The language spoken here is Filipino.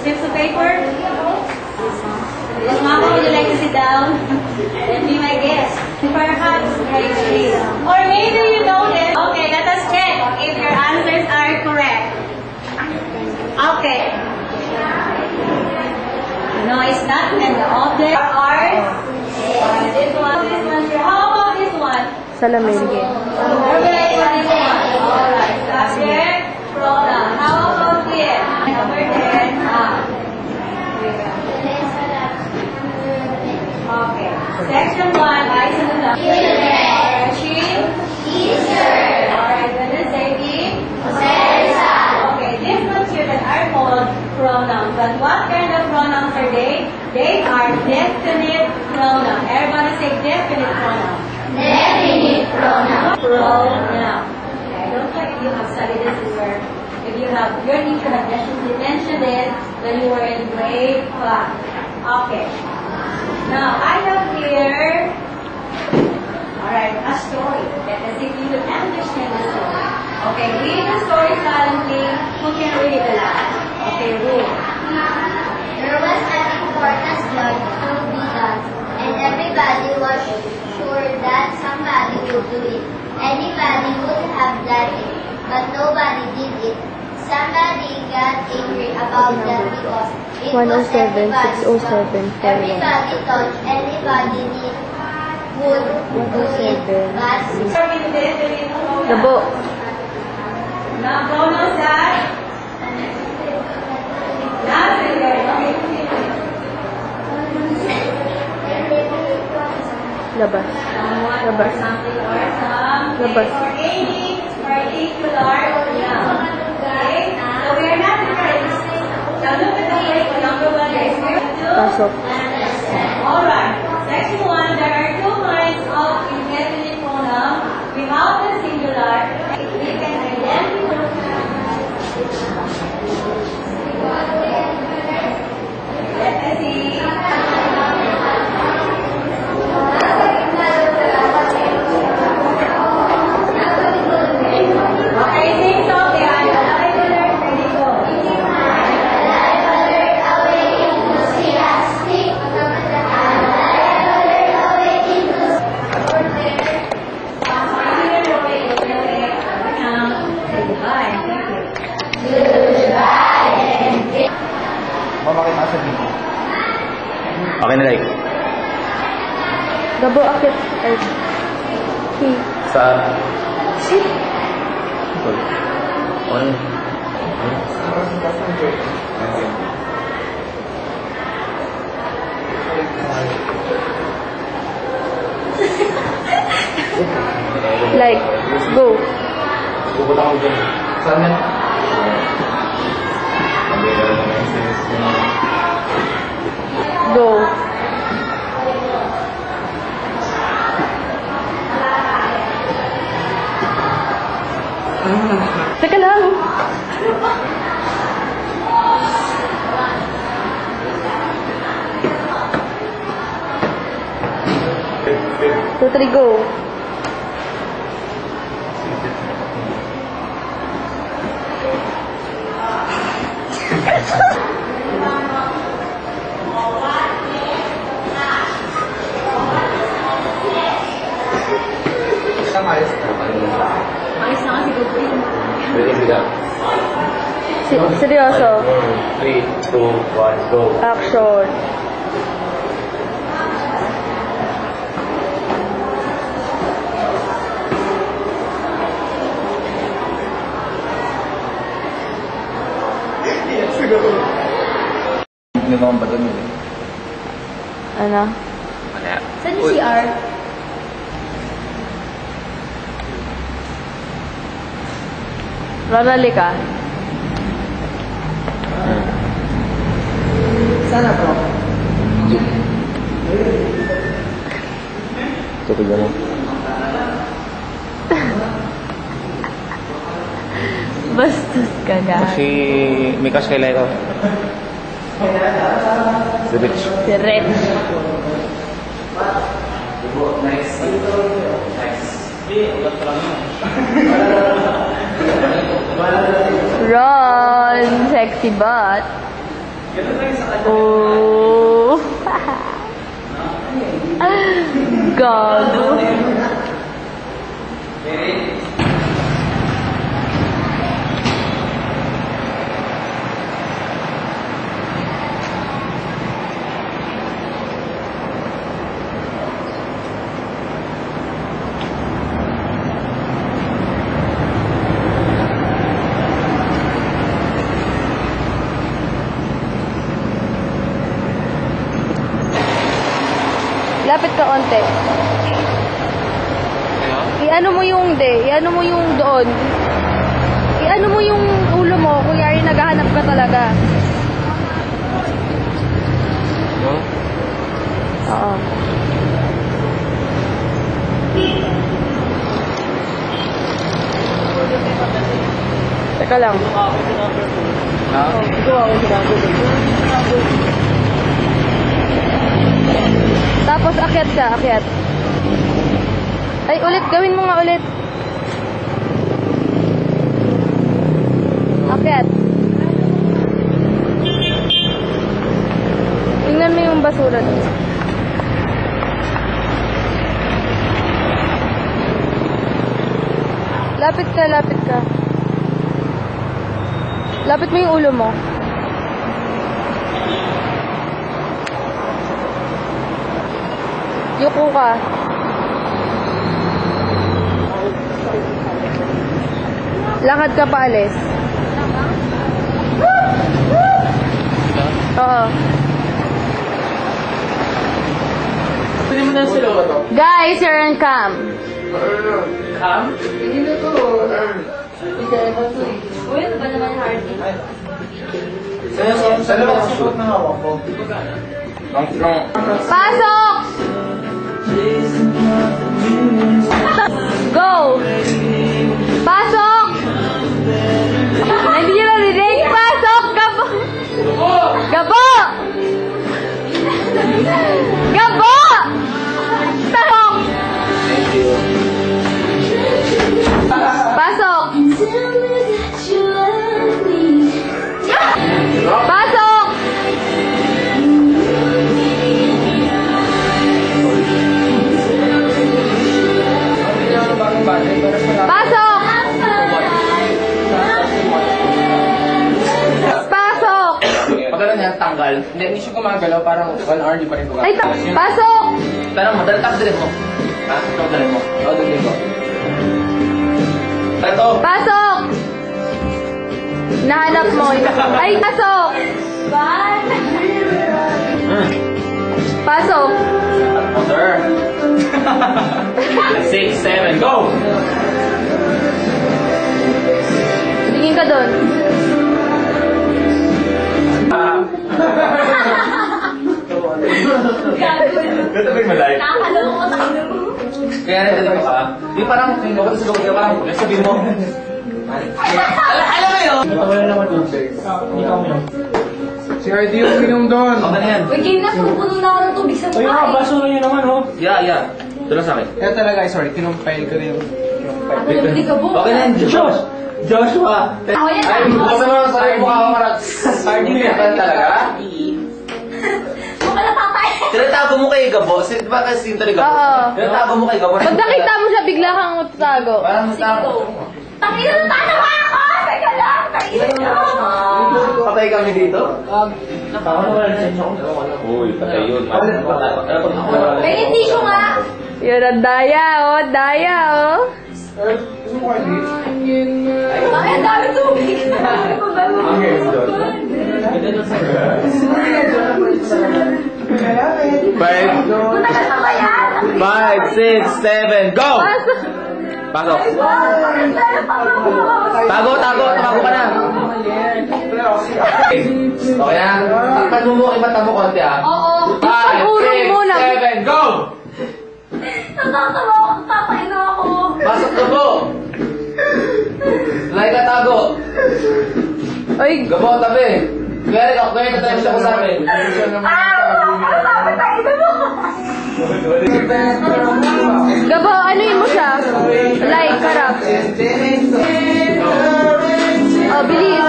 Slips of paper? Yes, Mama, would you like to sit down? Then be my guest. Perhaps, maybe. Or maybe you know this. Okay, let us check if your answers are correct. Okay. No, it's not. And the object are this one, this one. How about this one? Salamin. Okay, this one. Alright. Subject, pronoun. How about this? Number 10. Okay. Section 1, I singular. She? Teacher. Alright, then the second? Okay, these ones here that are called pronouns. But what kind of pronouns are they? They are definite pronouns. Everybody say definite pronoun. Definite pronoun. Pronoun. Okay, I don't know if you have studied this before. If you have, your teacher had mentioned it when you were in grade class. Okay. Now, I have here, alright, a story. Let us see if you will understand the story. Okay, read the story silently. Who can read it aloud? Okay, read. There was an important job to be done, and everybody was sure that somebody would do it. Anybody would have done it, but nobody did it. Somebody got angry about that because it was 107, 607, everybody thought anybody would do it, but The book. Now, pronouns that? Labas. Labas. Something or some. Labas. For any particular noun. Okay? So we are not friends. Now look at the break. Number 1 is Pasok. Alright. Section 1, there are two kinds of indefinite pronoun. Without the singular, we can identify. Let us see. Okay, sing song. They are live alert. Ready, go. Okay na, like. Gabo akit. Ay. He. Saan? Sit. On. Like. Go. Pupunta ko dyan. Saan yan? Go. Teka lang. Two, three, go. Ayos na kasi go. Ready, bilang. Seryoso. 3, 2, 1, go. Action. May mga ba doon yun? Ano? Ano? Saan yung CR? Ronald ka? Sana bro. Tupig mo. Bastos ka ga. Si Mikas kailan ito? Si Rich. Si Red. Nice. Ron! Sexy butt. Oh. Gago. Lapit ka onte. Iano mo yung iano mo yung doon. Iano mo yung ulo mo, kunyari naghahanap ka talaga. Oo. Teka lang. Tapos akyat ka, akyat. Ay, ulit, gawin mo nga ulit. Akyat. Tingnan mo yung basura doon. Lapit ka, lapit ka. Lapit mo yung ulo mo. Yuko ka. Lakad ka paalis. Oo. Guys, you're on cam. Cam? Uy, ano ba naman Hardy? Saan ba susunod na hawak mo? Pasok! Go! Pasok! Hindi nyo narinig? Pasok! Gabo! Gabo! Gabo! Pasok! Pasok! Pasok! Pasok! Pasok! Pagkala niya, tanggal. Hindi siya gumagalaw. Parang 1 hour, di pa rin gumagalaw. Ay, pasok! Tanong mo, dalhin mo. Ha? Ito, dalhin mo. Oo, dalhin mo. Ito. Pasok! Nahanap mo. Ay, pasok! Pasok! Motor. 6, 7, go! Tingin ka doon. Ito ba yung malay? Nakakaloko tayo. Kaya nandito ka. Di parang, bakit sa gawin ka parang, sabihin mo. Alam mo yun? Wala naman tubig. Hindi ka uminom. Si RD yung uminom doon. Ako na yan. Uy, kayo na, puno na ako ng tubig sa Ayun nga, mukha. baso na yun naman, oh. Yeah. Ito lang sa akin. Kaya talaga, sorry, kinumpile ko na yung... Alam mo, di ka buka. Okay na yan, Josh. Joshua! Ako yan. Ay, bukas naman sa rin mukha ko marat. Hindi mo yan talaga? Mukha na tatay. Tinatago mo kay Gabo. Di ba kasi yung talaga? Oo. Tinatago mo kay Gabo. Pag nakita mo siya, bigla kang tatago. Parang natago. Tangina na tatawa ako! Teka lang, tangina na. Patay kami dito? Ako na wala na sa Uy, patay yun. May tissue nga. Yun, ang daya, oh. Daya, oh. Ay, ang dami tubig. Five, 6, 7, go! Pasok. Pasok. Tago ka na. Okay na? Takpan mo mo, imata mo konti ah. Oo. 5, Pag-urong 6, muna. 7, go! Natatawa ako, tatay na ako. Pasok Gabo! Lay ka tago. Oy, Gabo, tabi. Kaya tayo siya ko sa amin. Gabo, ano yun mo siya? Like, karap. Oh, bilis.